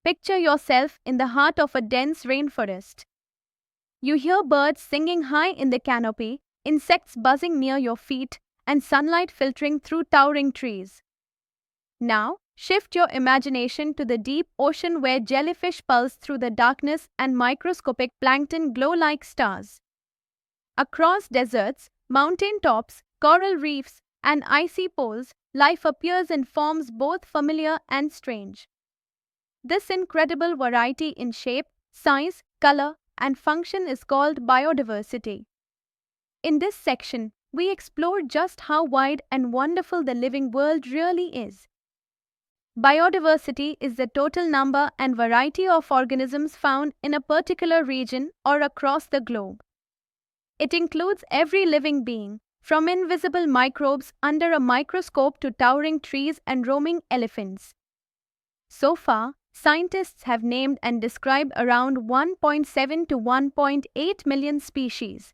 Picture yourself in the heart of a dense rainforest. You hear birds singing high in the canopy, insects buzzing near your feet, and sunlight filtering through towering trees. Now, shift your imagination to the deep ocean where jellyfish pulse through the darkness and microscopic plankton glow like stars. Across deserts, mountain tops, coral reefs, and icy poles, life appears in forms both familiar and strange. This incredible variety in shape, size, color, and function is called biodiversity. In this section, we explore just how wide and wonderful the living world really is. Biodiversity is the total number and variety of organisms found in a particular region or across the globe. It includes every living being, from invisible microbes under a microscope to towering trees and roaming elephants. So far, scientists have named and described around 1.7 to 1.8 million species.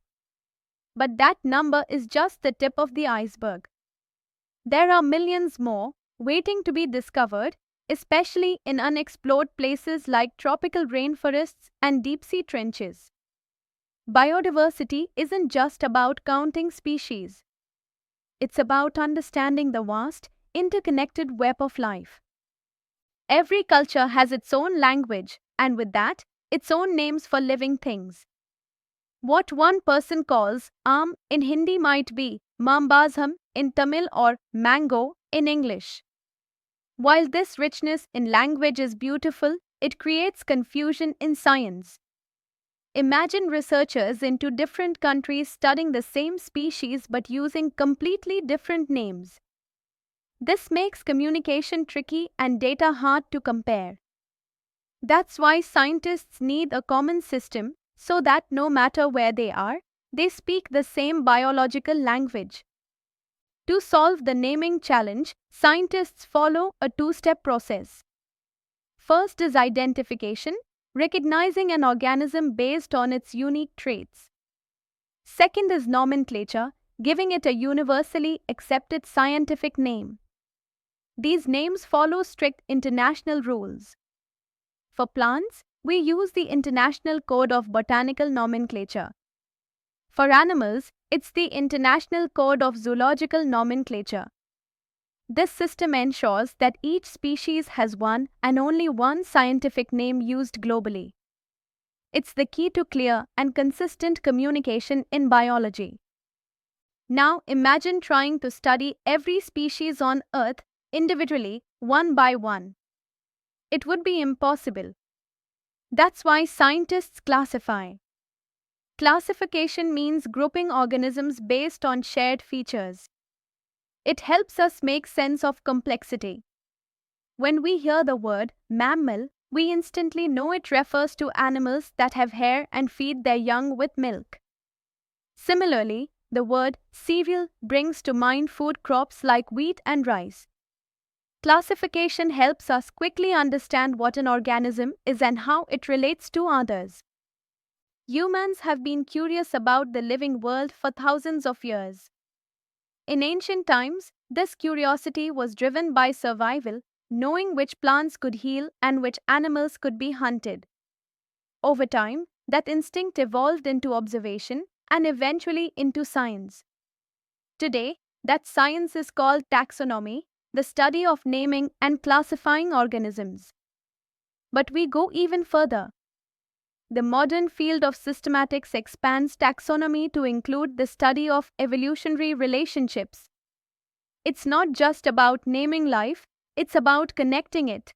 But that number is just the tip of the iceberg. There are millions more waiting to be discovered, especially in unexplored places like tropical rainforests and deep-sea trenches. Biodiversity isn't just about counting species. It's about understanding the vast, interconnected web of life. Every culture has its own language, and with that, its own names for living things. What one person calls aam in Hindi might be mambazham in Tamil or mango in English. While this richness in language is beautiful, it creates confusion in science. Imagine researchers in two different countries studying the same species but using completely different names. This makes communication tricky and data hard to compare. That's why scientists need a common system so that no matter where they are, they speak the same biological language. To solve the naming challenge, scientists follow a two-step process. First is identification, recognizing an organism based on its unique traits. Second is nomenclature, giving it a universally accepted scientific name. These names follow strict international rules. For plants, we use the International Code of Botanical Nomenclature. For animals, it's the International Code of Zoological Nomenclature. This system ensures that each species has one and only one scientific name used globally. It's the key to clear and consistent communication in biology. Now imagine trying to study every species on Earth individually, one by one. It would be impossible. That's why scientists classify. Classification means grouping organisms based on shared features. It helps us make sense of complexity. When we hear the word mammal, we instantly know it refers to animals that have hair and feed their young with milk. Similarly, the word cereal brings to mind food crops like wheat and rice. Classification helps us quickly understand what an organism is and how it relates to others. Humans have been curious about the living world for thousands of years. In ancient times, this curiosity was driven by survival, knowing which plants could heal and which animals could be hunted. Over time, that instinct evolved into observation and eventually into science. Today, that science is called taxonomy, the study of naming and classifying organisms. But we go even further. The modern field of systematics expands taxonomy to include the study of evolutionary relationships. It's not just about naming life, it's about connecting it.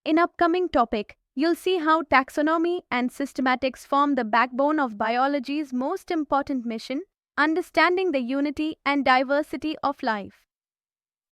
In upcoming topic, you'll see how taxonomy and systematics form the backbone of biology's most important mission, understanding the unity and diversity of life.